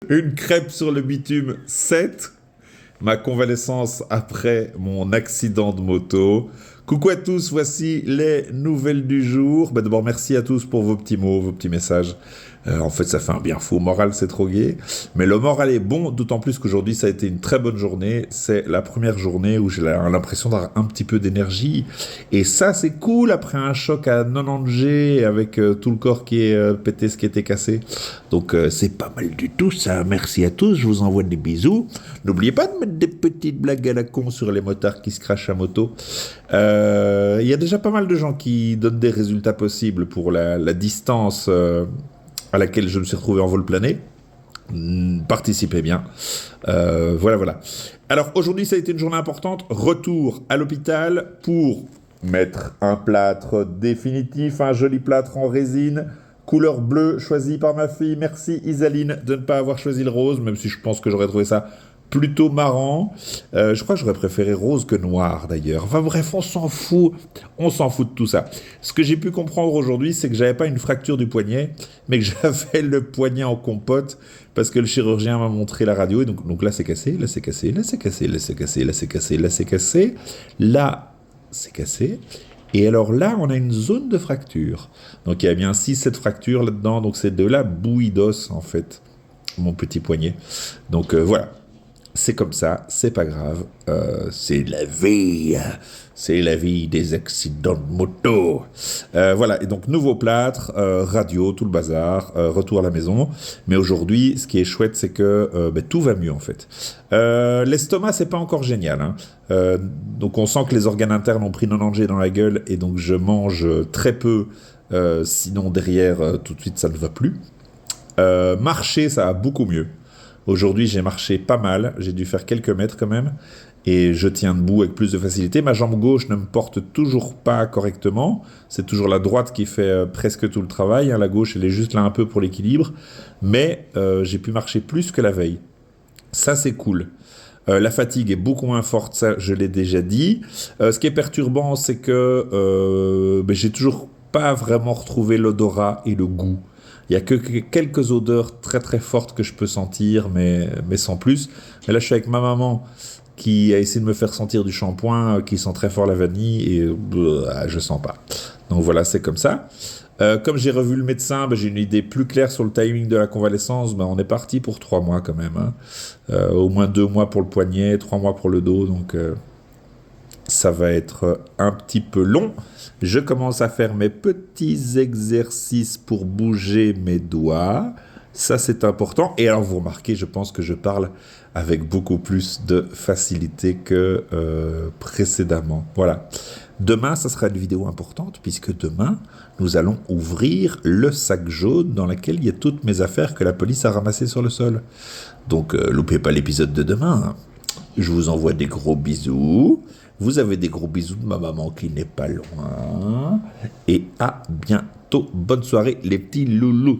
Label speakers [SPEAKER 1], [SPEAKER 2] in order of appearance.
[SPEAKER 1] Une crêpe sur le bitume 7. Ma convalescence après mon accident de moto. Coucou à tous, voici les nouvelles du jour. D'abord, merci à tous pour vos petits mots, vos petits messages. En fait, ça fait un bien fou. Moral, c'est trop gai. Mais le moral est bon, d'autant plus qu'aujourd'hui, ça a été une très bonne journée. C'est la première journée où j'ai l'impression d'avoir un petit peu d'énergie. Et ça, c'est cool après un choc à 90 G avec tout le corps qui est pété, ce qui était cassé. Donc, c'est pas mal du tout, ça. Merci à tous. Je vous envoie des bisous. N'oubliez pas de mettre des petites blagues à la con sur les motards qui se crachent à moto. Il y a déjà pas mal de gens qui donnent des résultats possibles pour la distance à laquelle je me suis retrouvé en vol plané. Participez bien. Voilà. Alors aujourd'hui, ça a été une journée importante. Retour à l'hôpital pour mettre un plâtre définitif, un joli plâtre en résine, couleur bleue, choisi par ma fille. Merci Isaline de ne pas avoir choisi le rose, même si je pense que j'aurais trouvé ça plutôt marrant. Je crois que j'aurais préféré rose que noir d'ailleurs. Enfin bref, on s'en fout de tout ça. Ce que j'ai pu comprendre aujourd'hui, c'est que j'avais pas une fracture du poignet, mais que j'avais le poignet en compote parce que le chirurgien m'a montré la radio et donc là c'est cassé, là c'est cassé, là c'est cassé, là c'est cassé, là c'est cassé, là c'est cassé, là c'est cassé. Et alors là, on a une zone de fracture. Donc il y a bien 6-7 fractures là-dedans, donc c'est de la bouillie d'os en fait, mon petit poignet. Donc voilà. C'est comme ça, c'est pas grave, c'est la vie des accidents de moto. Voilà, et donc nouveau plâtre, radio, tout le bazar, retour à la maison. Mais aujourd'hui, ce qui est chouette, c'est que tout va mieux en fait. L'estomac, c'est pas encore génial. Hein. Donc on sent que les organes internes ont pris 90 G dans la gueule, et donc je mange très peu, sinon derrière, tout de suite, ça ne va plus. Marcher, ça va beaucoup mieux. Aujourd'hui, j'ai marché pas mal, j'ai dû faire quelques mètres quand même, et je tiens debout avec plus de facilité. Ma jambe gauche ne me porte toujours pas correctement, c'est toujours la droite qui fait presque tout le travail, hein. La gauche, elle est juste là un peu pour l'équilibre, mais j'ai pu marcher plus que la veille. Ça, c'est cool. La fatigue est beaucoup moins forte, ça, je l'ai déjà dit. Ce qui est perturbant, c'est que j'ai toujours pas vraiment retrouvé l'odorat et le goût. Il n'y a que quelques odeurs très très fortes que je peux sentir, mais sans plus. Mais là, je suis avec ma maman qui a essayé de me faire sentir du shampoing qui sent très fort la vanille et je sens pas. Donc voilà, c'est comme ça. Comme j'ai revu le médecin, j'ai une idée plus claire sur le timing de la convalescence. On est parti pour 3 mois quand même. Hein. Au moins 2 mois pour le poignet, 3 mois pour le dos. Donc ça va être un petit peu long. Je commence à faire mes petits exercices pour bouger mes doigts. Ça, c'est important. Et alors, vous remarquez, je pense que je parle avec beaucoup plus de facilité que précédemment. Voilà. Demain, ça sera une vidéo importante, puisque demain, nous allons ouvrir le sac jaune dans lequel il y a toutes mes affaires que la police a ramassées sur le sol. Donc, loupez pas l'épisode de demain. Je vous envoie des gros bisous. Vous avez des gros bisous de ma maman qui n'est pas loin. Et à bientôt. Bonne soirée les petits loulous.